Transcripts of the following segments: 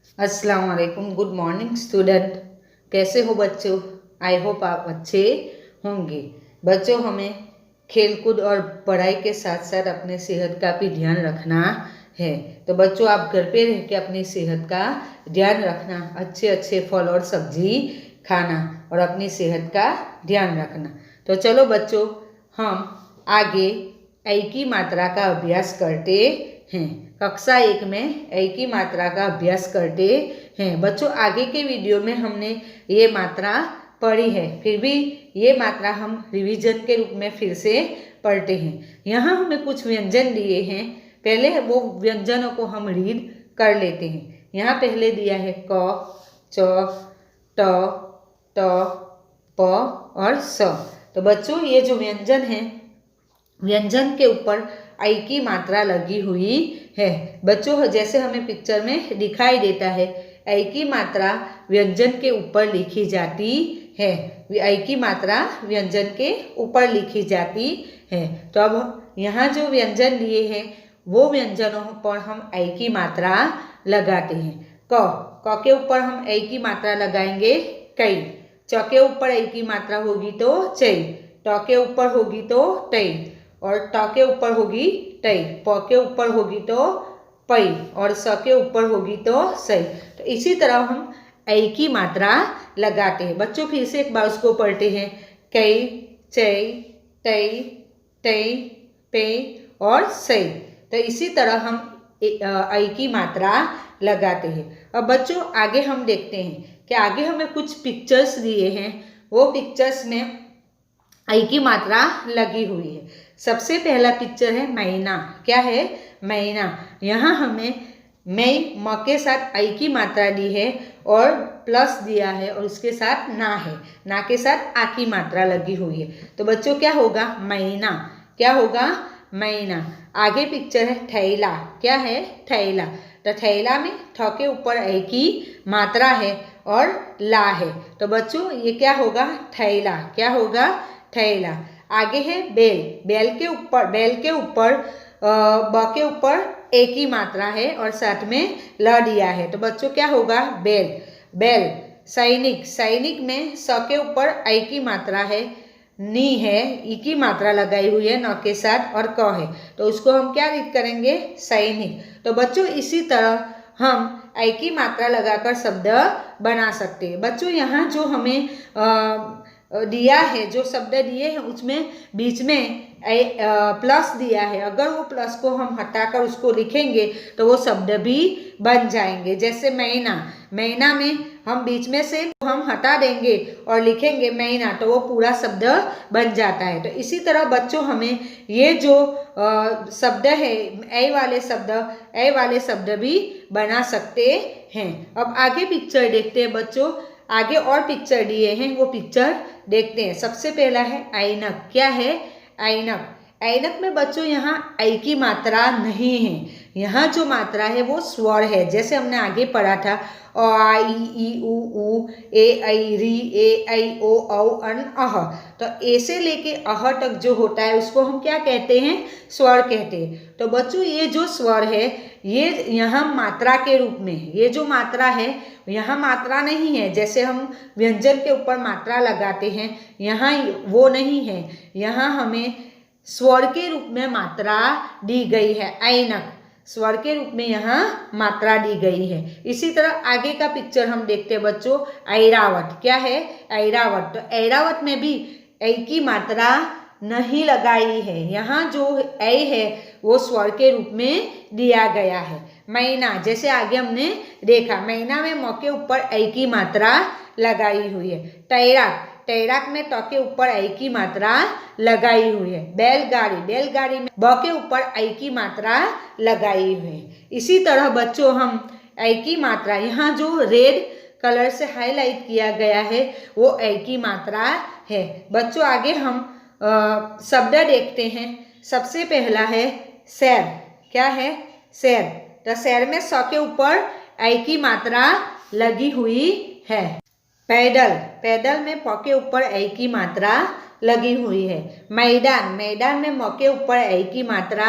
अस्सलाम वालेकुम। Good morning student. कैसे हो बच्चों? आई होप आप अच्छे होंगे। बच्चों, हमें खेलकूद और पढ़ाई के साथ साथ अपने सेहत का भी ध्यान रखना है। तो बच्चों, आप घर पे रह के अपनी सेहत का ध्यान रखना, अच्छे अच्छे फल और सब्जी खाना और अपनी सेहत का ध्यान रखना। तो चलो बच्चों, हम आगे ऐ की मात्रा का अभ्यास करते हैं। कक्षा 1 में ऐ की मात्रा का अभ्यास करते हैं। बच्चों, आगे के वीडियो में हमने ये मात्रा पढ़ी है, फिर भी ये मात्रा हम रिवीजन के रूप में फिर से पढ़ते हैं। यहाँ हमें कुछ व्यंजन दिए हैं, पहले वो व्यंजनों को हम रीड कर लेते हैं। यहाँ पहले दिया है क, च, ट, ट, प और स। तो बच्चों, ये जो व्यंजन है, व्यंजन के ऊपर ऐ की मात्रा लगी हुई है। बच्चों, जैसे हमें पिक्चर में दिखाई देता है, ऐ की मात्रा व्यंजन के ऊपर लिखी जाती है। ऐ की मात्रा व्यंजन के ऊपर लिखी जाती है। तो अब यहाँ जो व्यंजन दिए हैं, वो व्यंजनों पर हम ऐ की मात्रा लगाते हैं। क के ऊपर हम ऐ की मात्रा लगाएंगे कई। च के ऊपर ऐ की मात्रा होगी तो चई। ट के ऊपर होगी तो टई और ट के ऊपर होगी टई। प के ऊपर होगी तो पई और स के ऊपर होगी तो सई। तो इसी तरह हम ऐ की मात्रा लगाते हैं। बच्चों, फिर से एक बार उसको पढ़ते हैं। कई, चई, टई, टई, पे और सई। तो इसी तरह हम ऐ की मात्रा लगाते हैं। अब बच्चों, आगे हम देखते हैं कि आगे हमें कुछ पिक्चर्स दिए हैं। वो पिक्चर्स में ऐ की मात्रा लगी हुई है। सबसे पहला पिक्चर है महीना। क्या है? महीना। यहाँ हमें मई म के साथ ऐ की मात्रा दी है और प्लस दिया है और उसके साथ ना है। ना के साथ आ की मात्रा लगी हुई है। तो बच्चों, क्या होगा? महीना। क्या होगा? महीना। आगे पिक्चर है थैला। क्या है? थैला। तो थैला में थ के ऊपर ऐ की मात्रा है और ला है। तो बच्चों, ये क्या होगा? थैला। क्या होगा? थैला। आगे है बेल। बेल के ऊपर ब के ऊपर ए की मात्रा है और साथ में ल दिया है। तो बच्चों, क्या होगा? बेल। बेल। सैनिक। सैनिक में स के ऊपर ऐ की मात्रा है, नी है, ई की मात्रा लगाई हुई है न के साथ और क है। तो उसको हम क्या रीड करेंगे? सैनिक। तो बच्चों, इसी तरह हम ऐ की मात्रा लगाकर शब्द बना सकते हैं। बच्चों, यहाँ जो हमें दिया है, जो शब्द दिए हैं, उसमें बीच में प्लस दिया है। अगर वो प्लस को हम हटाकर उसको लिखेंगे तो वो शब्द भी बन जाएंगे। जैसे महीना। महीना में हम बीच में से हम हटा देंगे और लिखेंगे महीना, तो वो पूरा शब्द बन जाता है। तो इसी तरह बच्चों, हमें ये जो शब्द है, ऐ वाले शब्द भी बना सकते हैं। अब आगे पिक्चर देखते हैं बच्चों। आगे और पिक्चर दिए हैं, वो पिक्चर देखते हैं। सबसे पहला है ऐनक। क्या है? ऐनक। ऐनक में बच्चों, यहाँ ऐ की मात्रा नहीं है। यहाँ जो मात्रा है वो स्वर है। जैसे हमने आगे पढ़ा था, अ, आ, ई, उ, ए, ऐ, री, ए, ऐ, ओ, औ, अन, अह। तो ए से लेके अह तक जो होता है, उसको हम क्या कहते हैं? स्वर कहते हैं। तो बच्चों, ये जो स्वर है, ये यहाँ मात्रा के रूप में है। ये जो मात्रा है, यहाँ मात्रा नहीं है। जैसे हम व्यंजन के ऊपर मात्रा लगाते हैं, यहाँ वो नहीं है। यहाँ हमें स्वर के रूप में मात्रा दी गई है। ऐनक। स्वर के रूप में यहाँ मात्रा दी गई है। इसी तरह आगे का पिक्चर हम देखते हैं बच्चों। ऐरावत। क्या है? ऐरावत। तो ऐरावत में भी ऐ की मात्रा नहीं लगाई है। यहाँ जो ऐ है वो स्वर के रूप में दिया गया है। महीना। जैसे आगे हमने देखा, महीना में म के ऊपर ऐ की मात्रा लगाई हुई है। तैराक। तैराक में त के ऊपर ऐ की मात्रा लगाई हुई है। बैलगाड़ी। बैलगाड़ी में ब के ऊपर ऐ की मात्रा लगाई हुई है। इसी तरह बच्चों, हम ऐ की मात्रा, यहाँ जो रेड कलर से हाईलाइट किया गया है, वो ऐ की मात्रा है। बच्चों, आगे हम शब्द देखते हैं। सबसे पहला है सैर। क्या है? सैर। तो सैर में स के ऊपर ऐ की मात्रा लगी हुई है। पैदल। पैदल में प के ऊपर ऐ की मात्रा लगी हुई है। मैदान। मैदान में म के ऊपर ऐ की मात्रा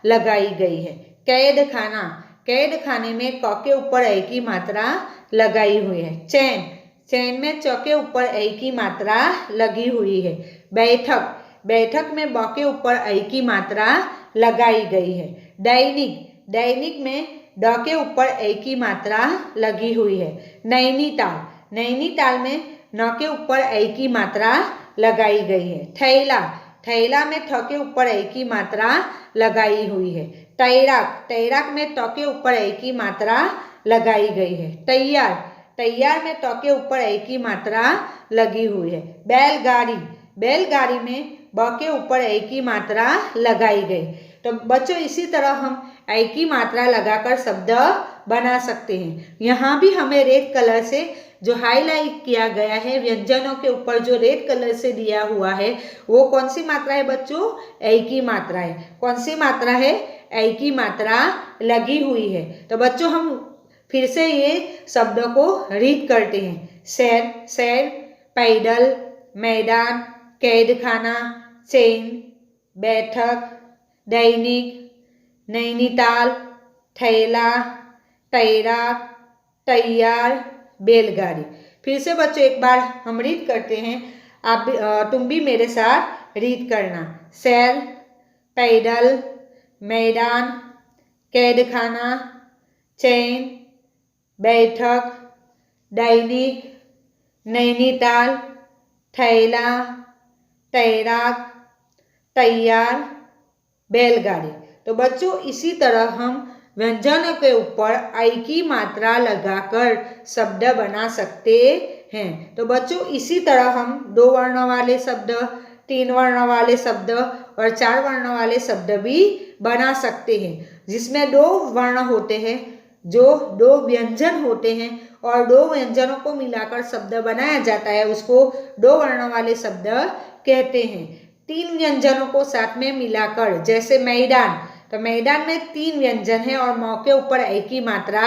लगाई गई है। कैद खाना। कैद खाने में क के ऊपर ऐ की मात्रा लगाई हुई है। चैन, चैन में च के ऊपर ऐ की मात्रा लगी हुई है। बैठक, बैठक में ब के ऊपर ऐ की मात्रा लगाई गई है। दैनिक, दैनिक में ड के ऊपर ऐ की मात्रा लगी हुई है। नैनीताल, नैनीताल में न के ऊपर ऐ की मात्रा लगाई गई है। थैला, थैला में थ के ऊपर ऐ की मात्रा लगाई हुई है। तैराक, तैराक में त के ऊपर ऐ की मात्रा लगाई गई है। तैयार, तैयार में त के ऊपर ऐ की मात्रा लगी हुई है। बैलगाड़ी, बैलगाड़ी में ब के ऊपर ऐ की मात्रा लगाई गई। तो बच्चों इसी तरह हम ऐ की मात्रा लगाकर शब्द बना सकते हैं। यहाँ भी हमें रेड कलर से जो हाईलाइट किया गया है, व्यंजनों के ऊपर जो रेड कलर से दिया हुआ है, वो कौन सी मात्रा है बच्चों? ऐ की मात्रा है। कौन सी मात्रा है? ऐ की मात्रा लगी हुई है। तो बच्चों हम फिर से ये शब्दों को रीड करते हैं। शहर, शहर, पैदल, मैदान, कैद खाना, चैन, बैठक, दैनिक, नैनीताल, थैला, तैराक, तैयार, बैलगाड़ी। फिर से बच्चों एक बार हम रीड करते हैं, आप तुम भी मेरे साथ रीड करना। शहर, पैदल, मैदान, कैद खाना, चैन, बैठक, दैनिक, नैनीताल, थैला, तैराक, तैयार, बैलगाड़ी। तो बच्चों इसी तरह हम व्यंजनों के ऊपर ऐ की मात्रा लगाकर शब्द बना सकते हैं। तो बच्चों इसी तरह हम 2 वर्णों वाले शब्द, 3 वर्णों वाले शब्द और 4 वर्णों वाले शब्द भी बना सकते हैं, जिसमें 2 वर्ण होते हैं, जो 2 व्यंजन होते हैं और 2 व्यंजनों को मिलाकर शब्द बनाया जाता है, उसको 2 वर्णों वाले शब्द कहते हैं। 3 व्यंजनों को साथ में मिलाकर, जैसे मैदान, तो मैदान में 3 व्यंजन है और मौ के ऊपर ऐ की मात्रा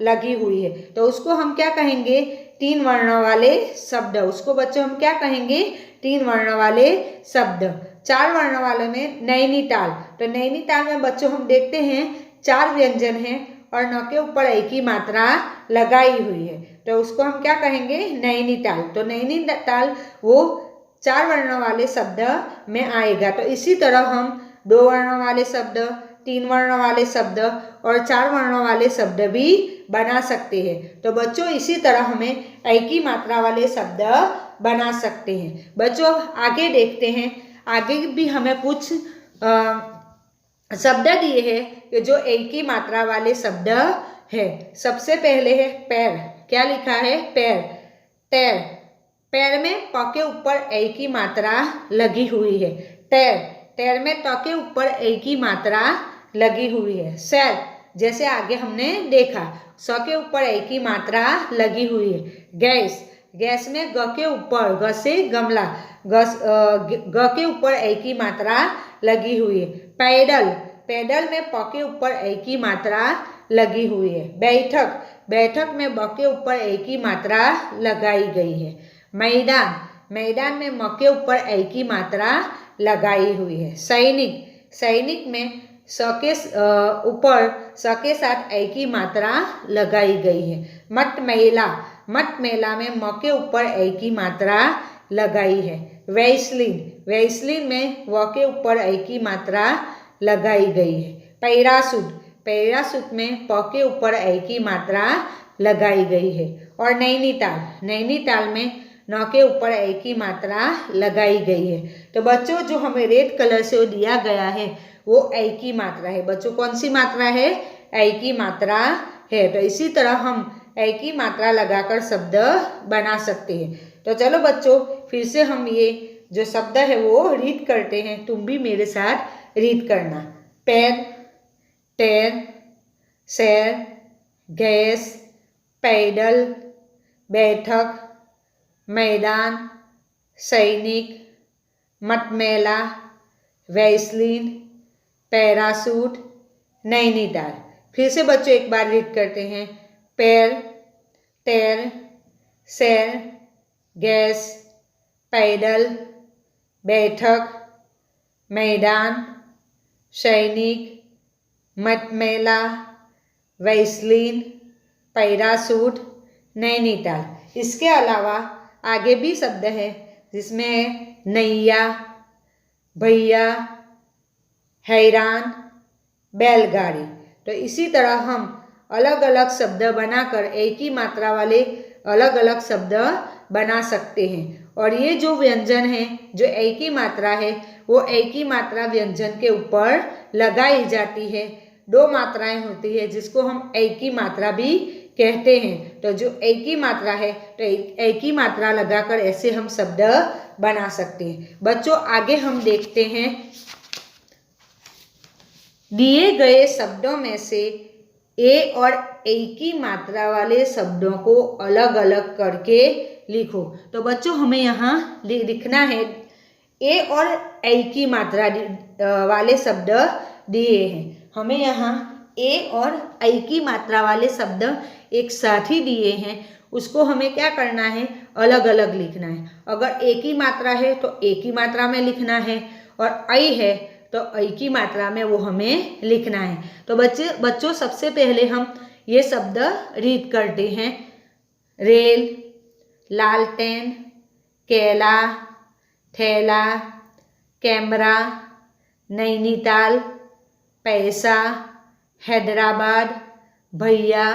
लगी हुई है, तो उसको हम क्या कहेंगे? 3 वर्णों वाले शब्द। उसको बच्चों हम क्या कहेंगे? 3 वर्णों वाले शब्द। 4 वर्णों वाले में नैनीताल, तो नैनीताल में बच्चों हम देखते हैं 4 व्यंजन हैं और न के ऊपर ऐ की मात्रा लगाई हुई है, तो उसको हम क्या कहेंगे? नैनीताल। तो नैनीताल वो 4 वर्णों वाले शब्द में आएगा। तो इसी तरह हम 2 वर्णों वाले शब्द, 3 वर्णों वाले शब्द और 4 वर्णों वाले शब्द भी बना सकते हैं। तो बच्चों इसी तरह हमें ऐ की मात्रा वाले शब्द बना सकते हैं। बच्चों आगे देखते हैं, आगे भी हमें कुछ शब्द दिए हैं कि जो ऐ की मात्रा वाले शब्द है। सबसे पहले है पैर। क्या लिखा है? पैर। टैर, पैर में प के ऊपर ऐ की मात्रा लगी हुई है। टैर, टैर में त के ऊपर ऐ की मात्रा लगी हुई है। सैर, जैसे आगे हमने देखा, स के ऊपर ऐ की मात्रा लगी हुई है। गैस, गैस में ग के ऊपर, ग से गमला, ग के ऊपर ऐ की मात्रा लगी हुई है। पैदल, पैदल में प के ऊपर ऐ की मात्रा लगी हुई है। बैठक, बैठक में ब के ऊपर ऐ की मात्रा लगाई गई है। मैदान, मैदान में म के ऊपर ऐ की मात्रा लगाई हुई है। सैनिक, सैनिक में स के ऊपर स के साथ ऐ की मात्रा लगाई गई है। मटमैला, मटमैला में म के ऊपर ऐ की मात्रा लगाई है। वैसलीन, वैसलीन में व के ऊपर ऐ की मात्रा लगाई गई है। पैरासूट, पैरासूट में प के ऊपर ऐ की मात्रा लगाई गई है। और नैनीताल, नैनीताल में न के ऊपर ऐ की मात्रा लगाई गई है। तो बच्चों जो हमें रेड कलर से दिया गया है वो ऐ की मात्रा है। बच्चों कौन सी मात्रा है? ऐ की मात्रा है। तो इसी तरह हम ऐ की मात्रा लगाकर शब्द बना सकते हैं। तो चलो बच्चों फिर से हम ये जो शब्द है वो रीड करते हैं, तुम भी मेरे साथ रीड करना। पैर, टैर, सैर, गैस, पैदल, बैठक, मैदान, सैनिक, मटमैला, वैसलीन, पैरासूट, नैनीताल। फिर से बच्चों एक बार रीड करते हैं। पैर, टैर, सैर, गैस, पैदल, बैठक, मैदान, सैनिक, मटमैला, वैसलीन, पैरासूट, नैनीताल। इसके अलावा आगे भी शब्द है जिसमें है नैया, भैया, हैरान, बैलगाड़ी। तो इसी तरह हम अलग अलग शब्द बनाकर एक ही मात्रा वाले अलग अलग शब्द बना सकते हैं। और ये जो व्यंजन है, जो एक ही मात्रा है, वो एक ही मात्रा व्यंजन के ऊपर लगाई जाती है। दो मात्राएं होती है जिसको हम एक ही मात्रा भी कहते हैं। तो जो एक ही मात्रा है तो एक ही मात्रा लगाकर ऐसे हम शब्द बना सकते हैं। बच्चों आगे हम देखते हैं, दिए गए शब्दों में से ए और एक ही मात्रा वाले शब्दों को अलग अलग करके लिखो। तो बच्चों हमें यहाँ लिखना है ए और एक ही मात्रा वाले शब्द दिए हैं। हमें यहाँ ए और एक ही मात्रा वाले शब्द एक साथ ही दिए हैं, उसको हमें क्या करना है, अलग अलग लिखना है। अगर एक ही मात्रा है तो एक ही मात्रा में लिखना है, और ऐ है तो एक ही मात्रा में वो हमें लिखना है। तो बच्चों सबसे पहले हम ये शब्द रीड करते हैं। रेल, लालटेन, केला, थैला, कैमरा, नैनीताल, पैसा, हैदराबाद, भैया,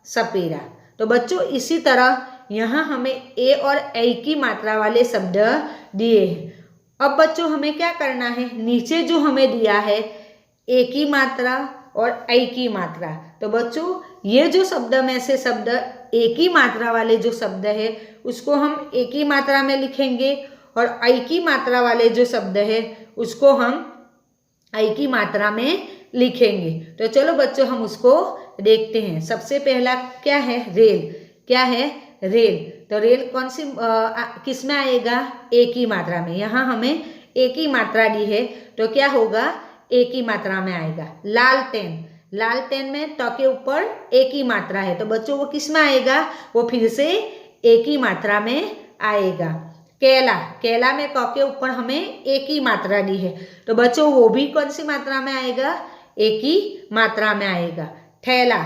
सपेरा। तो बच्चों इसी तरह यहाँ हमें ए और एक ही मात्रा वाले शब्द दिए हैं। अब बच्चों हमें क्या करना है, नीचे जो हमें दिया है एक ही मात्रा और एक ही मात्रा। तो बच्चों ये जो शब्द में से शब्द एक ही मात्रा वाले जो शब्द है उसको हम एक ही मात्रा में लिखेंगे, और एक ही मात्रा वाले जो शब्द है उसको हम एक ही मात्रा में लिखेंगे। तो चलो बच्चों हम उसको देखते हैं। सबसे पहला क्या है, रेल। क्या है, रेल। तो रेल कौन सी किस में आएगा, एक ही मात्रा में। यहाँ हमें एक ही मात्रा दी है तो क्या होगा, एक ही मात्रा में आएगा। लालटेन, लालटेन में त के ऊपर एक ही मात्रा है तो बच्चों वो किस में आएगा, वो फिर से एक ही मात्रा में आएगा। केला, केला में क के ऊपर हमें एक ही मात्रा दी है तो बच्चों वो भी कौन सी मात्रा में आएगा, एक ही मात्रा में आएगा। थैला,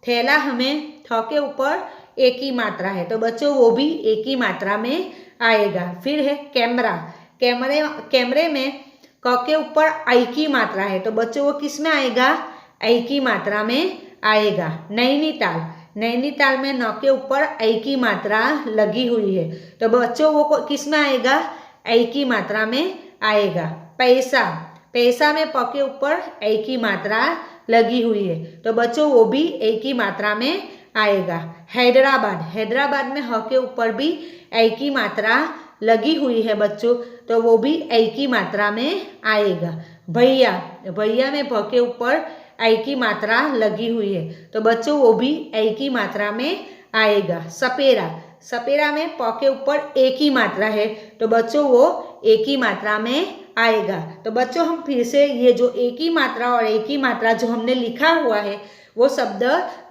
थैला हमें थ के ऊपर एक ही मात्रा है तो बच्चों वो भी एक ही मात्रा में आएगा। फिर है कैमरा, कैमरे में क के ऊपर एक ही मात्रा है तो बच्चों वो किस में आएगा, एक ही मात्रा में आएगा। नैनीताल, नैनीताल में न के ऊपर एक ही मात्रा लगी हुई है तो बच्चों वो किस में आएगा, एक ही मात्रा में आएगा। पैसा, पैसा में प के ऊपर एक ही मात्रा लगी हुई है तो बच्चों वो भी एक ही मात्रा में आएगा। हैदराबाद, हैदराबाद में ह के ऊपर भी एक ही मात्रा लगी हुई है बच्चों तो वो भी एक ही मात्रा में आएगा। भैया, भैया में भ के ऊपर एक ही मात्रा लगी हुई है तो बच्चों वो भी एक ही मात्रा में आएगा। सपेरा, सपेरा में प के ऊपर एक ही मात्रा है तो बच्चों वो एक ही मात्रा में आएगा। तो बच्चों हम फिर से ये जो एक ही मात्रा और एक ही मात्रा जो हमने लिखा हुआ है वो शब्द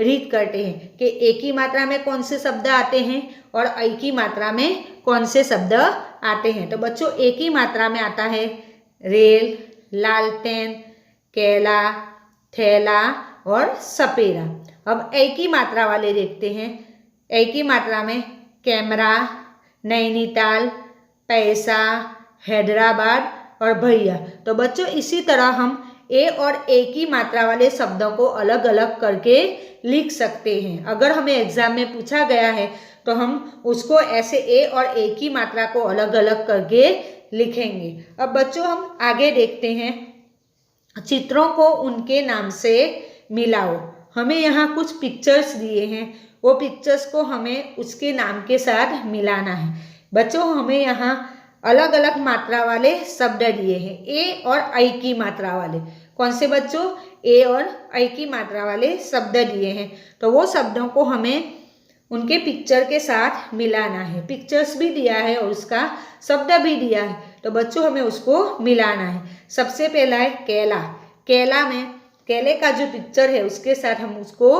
रीड करते हैं कि एक ही मात्रा में कौन से शब्द आते हैं और एक ही मात्रा में कौन से शब्द आते हैं। तो बच्चों एक ही मात्रा में आता है रेल, लालटेन, केला, थैला और सपेरा। अब एक ही मात्रा वाले देखते हैं। एक ही मात्रा में कैमरा, नैनीताल, पैसा, हैदराबाद और भैया। तो बच्चों इसी तरह हम ए और एक ही मात्रा वाले शब्दों को अलग अलग करके लिख सकते हैं। अगर हमें एग्जाम में पूछा गया है तो हम उसको ऐसे ए और एक ही मात्रा को अलग अलग करके लिखेंगे। अब बच्चों हम आगे देखते हैं, चित्रों को उनके नाम से मिलाओ। हमें यहाँ कुछ पिक्चर्स दिए हैं, वो पिक्चर्स को हमें उसके नाम के साथ मिलाना है। बच्चों हमें यहाँ अलग अलग मात्रा वाले शब्द दिए हैं, ए और एक ही मात्रा वाले। कौन से बच्चों, ए और एक ही मात्रा वाले शब्द दिए हैं तो वो शब्दों को हमें उनके पिक्चर के साथ मिलाना है। पिक्चर्स भी दिया है और उसका शब्द भी दिया है तो बच्चों हमें उसको मिलाना है। सबसे पहला है केला। केला में केले का जो पिक्चर है उसके साथ हम उसको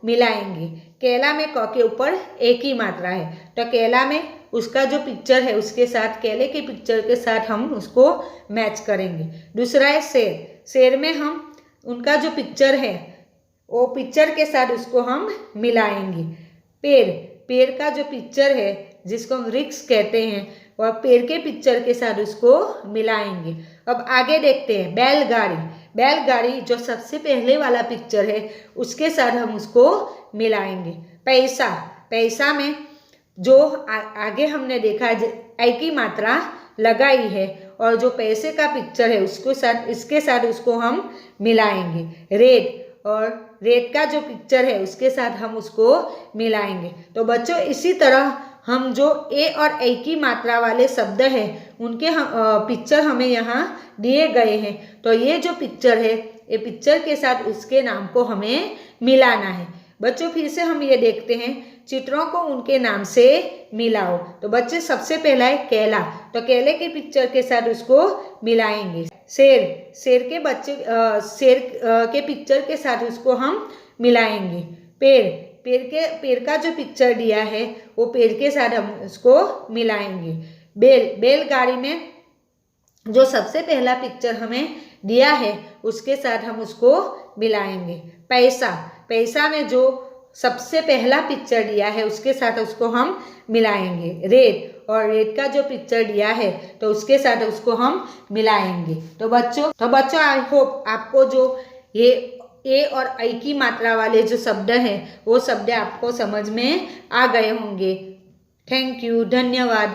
मिलाएंगे। केला में क के ऊपर एक ही मात्रा है तो केला में उसका जो पिक्चर है उसके साथ केले के पिक्चर के साथ हम उसको मैच करेंगे। दूसरा है शेर। शेर में हम उनका जो पिक्चर है वो पिक्चर के साथ उसको हम मिलाएंगे। पेड़, पेड़ का जो पिक्चर है जिसको हम वृक्ष कहते हैं, और पेड़ के पिक्चर के साथ उसको मिलाएंगे। अब आगे देखते हैं बैलगाड़ी। बैलगाड़ी जो सबसे पहले वाला पिक्चर है उसके साथ हम उसको मिलाएंगे। पैसा, पैसा में जो आगे हमने देखा आई की मात्रा लगाई है और जो पैसे का पिक्चर है उसको साथ इसके साथ उसको हम मिलाएंगे। रेड, और रेड का जो पिक्चर है उसके साथ हम उसको मिलाएंगे। तो बच्चों इसी तरह हम जो ए और ए की मात्रा वाले शब्द हैं उनके पिक्चर हमें यहाँ दिए गए हैं। तो ये जो पिक्चर है ये पिक्चर के साथ उसके नाम को हमें मिलाना है। बच्चों फिर से हम ये देखते हैं, चित्रों को उनके नाम से मिलाओ। तो बच्चे सबसे पहला है केला, तो केले के पिक्चर के साथ उसको मिलाएंगे। शेर, शेर के पिक्चर के साथ उसको हम मिलाएंगे। पेड़, पेड़ का जो पिक्चर दिया है वो पेड़ के साथ हम उसको मिलाएंगे। बैलगाड़ी में जो सबसे पहला पिक्चर हमें दिया है उसके साथ हम उसको मिलाएंगे। पैसा, पैसा में जो सबसे पहला पिक्चर दिया है उसके साथ उसको हम मिलाएंगे। रेड, और रेड का जो पिक्चर दिया है तो उसके साथ उसको हम मिलाएंगे। तो बच्चों आई होप आपको जो ये ए और आई की मात्रा वाले जो शब्द हैं वो शब्द आपको समझ में आ गए होंगे। थैंक यू, धन्यवाद।